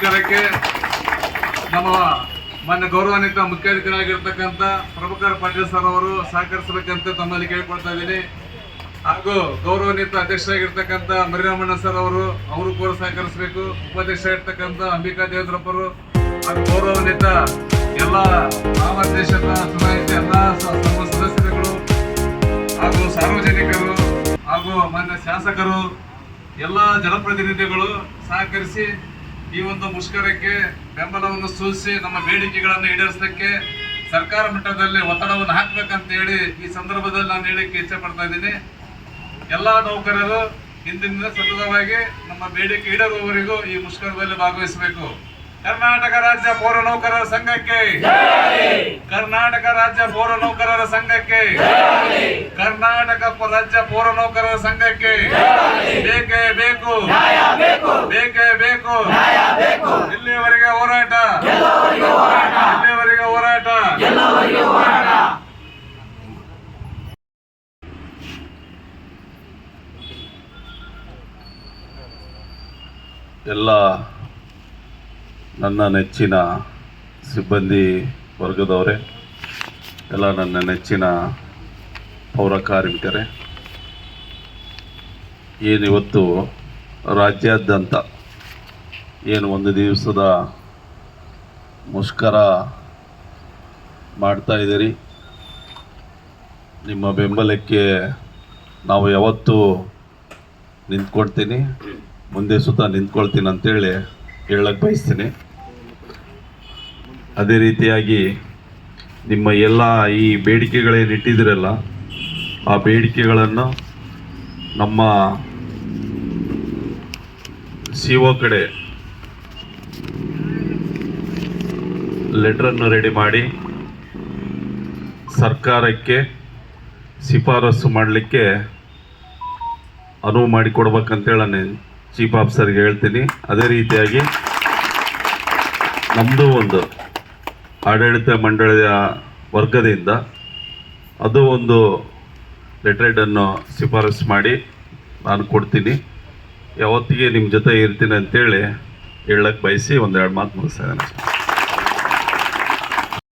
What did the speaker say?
ಮುಷ್ಕರಕ್ಕೆ ನಮ್ಮ ಮಾನ್ಯ ಗೌರವಾನ್ವಿತ ಮುಖ್ಯಾಧಿಕಾರಿಯಾಗಿರ್ತಕ್ಕಂಥ ಪ್ರಭಾಕರ್ ಪಾಟೀಲ್ ಸರ್ ಅವರು ಸಹಕರಿಸಬೇಕಂತ ತಮ್ಮಲ್ಲಿ ಕೇಳ್ಕೊಳ್ತಾ ಇದ್ದೀನಿ. ಹಾಗೂ ಗೌರವಾನ್ವಿತ ಅಧ್ಯಕ್ಷರಾಗಿರ್ತಕ್ಕಂಥ ಮರಿರಾಮಣ್ಣ ಸರ್ ಅವರು ಕೂಡ ಸಹಕರಿಸಬೇಕು. ಉಪಾಧ್ಯಕ್ಷ ಇರ್ತಕ್ಕಂಥ ಅಂಬಿಕಾ ದೇವೇಂದ್ರಪ್ಪರು ಹಾಗೂ ಗೌರವಾನ್ವಿತ ಎಲ್ಲ ನಾಮನಿರ್ದೇಶಕ ಚುನಾಯಿತ ಎಲ್ಲ ಸದಸ್ಯರುಗಳು ಹಾಗೂ ಸಾರ್ವಜನಿಕರು ಹಾಗೂ ಮಾನ್ಯ ಶಾಸಕರು ಎಲ್ಲ ಜನಪ್ರತಿನಿಧಿಗಳು ಸಹಕರಿಸಿ ಈ ಒಂದು ಮುಷ್ಕರಕ್ಕೆ ಬೆಂಬಲವನ್ನು ಸೂಚಿಸಿ ನಮ್ಮ ಬೇಡಿಕೆಗಳನ್ನು ಈಡೇರಿಸಲಿಕ್ಕೆ ಸರ್ಕಾರ ಮಟ್ಟದಲ್ಲಿ ಒತ್ತಡವನ್ನು ಹಾಕಬೇಕಂತ ಹೇಳಿ ಈ ಸಂದರ್ಭದಲ್ಲಿ ನಾನು ಹೇಳಕ್ಕೆ ಇಚ್ಛೆ ಪಡ್ತಾ ಇದ್ದೀನಿ. ಎಲ್ಲ ನೌಕರರು ಹಿಂದಿನಿಂದ ಸತತವಾಗಿ ನಮ್ಮ ಬೇಡಿಕೆ ಈಡೇರುವವರೆಗೂ ಈ ಮುಷ್ಕರದಲ್ಲಿ ಭಾಗವಹಿಸಬೇಕು. ಕರ್ನಾಟಕ ರಾಜ್ಯ ಪೌರ ನೌಕರರ ಸಂಘಕ್ಕೆ, ಕರ್ನಾಟಕ ರಾಜ್ಯ ಪೌರ ನೌಕರರ ಸಂಘಕ್ಕೆ, ಕರ್ನಾಟಕ ರಾಜ್ಯ ಪೌರ ನೌಕರರ ಸಂಘಕ್ಕೆ ಬೇಕೇ ಬೇಕು, ಬೇಕೇ ಬೇಕು. ಇಲ್ಲಿಯವರೆಗೆ ಹೋರಾಟ, ಇಲ್ಲಿಯವರೆಗೆ ಹೋರಾಟ. ಎಲ್ಲ ನನ್ನ ನೆಚ್ಚಿನ ಸಿಬ್ಬಂದಿ ವರ್ಗದವರೇ, ಎಲ್ಲ ನನ್ನ ನೆಚ್ಚಿನ ಪೌರ ಕಾರ್ಮಿಕರೇ, ಏನಿವತ್ತು ರಾಜ್ಯಾದ್ಯಂತ ಏನು ಒಂದು ದಿವಸದ ಮುಷ್ಕರ ಮಾಡ್ತಾ ಇದ್ದೀರಿ, ನಿಮ್ಮ ಬೆಂಬಲಕ್ಕೆ ನಾವು ಯಾವತ್ತೂ ನಿಂತ್ಕೊಳ್ತೀನಿ, ಮುಂದೆ ಸುತ್ತ ನಿಂತ್ಕೊಳ್ತೀನಿ ಅಂತೇಳಿ ಹೇಳಕ್ಕೆ ಬಯಸ್ತೀನಿ. ಅದೇ ರೀತಿಯಾಗಿ ನಿಮ್ಮ ಎಲ್ಲ ಈ ಬೇಡಿಕೆಗಳೇನು ಇಟ್ಟಿದ್ದೀರಲ್ಲ, ಆ ಬೇಡಿಕೆಗಳನ್ನು ನಮ್ಮ CO ಕಡೆ ಲೆಟ್ರನ್ನು ರೆಡಿ ಮಾಡಿ ಸರ್ಕಾರಕ್ಕೆ ಶಿಫಾರಸು ಮಾಡಲಿಕ್ಕೆ ಅನುವು ಮಾಡಿಕೊಡ್ಬೇಕಂತೇಳಿ ನಾನು ಚೀಫ್ ಆಫೀಸರ್ಗೆ ಹೇಳ್ತೀನಿ. ಅದೇ ರೀತಿಯಾಗಿ ನಮ್ಮದು ಒಂದು ಆಡಳಿತ ಮಂಡಳಿಯ ವರ್ಗದಿಂದ ಅದು ಒಂದು ಲೆಟ್ರೇಡನ್ನು ಶಿಫಾರಸು ಮಾಡಿ ನಾನು ಕೊಡ್ತೀನಿ. ಯಾವತ್ತಿಗೆ ನಿಮ್ಮ ಜೊತೆ ಇರ್ತೀನಿ ಅಂತೇಳಿ ಹೇಳಕ್ಕೆ ಬಯಸಿ ಒಂದೆರಡು ಮಾತು ಮುಗಿಸ್ತಾ ಇದ್ದೇನೆ.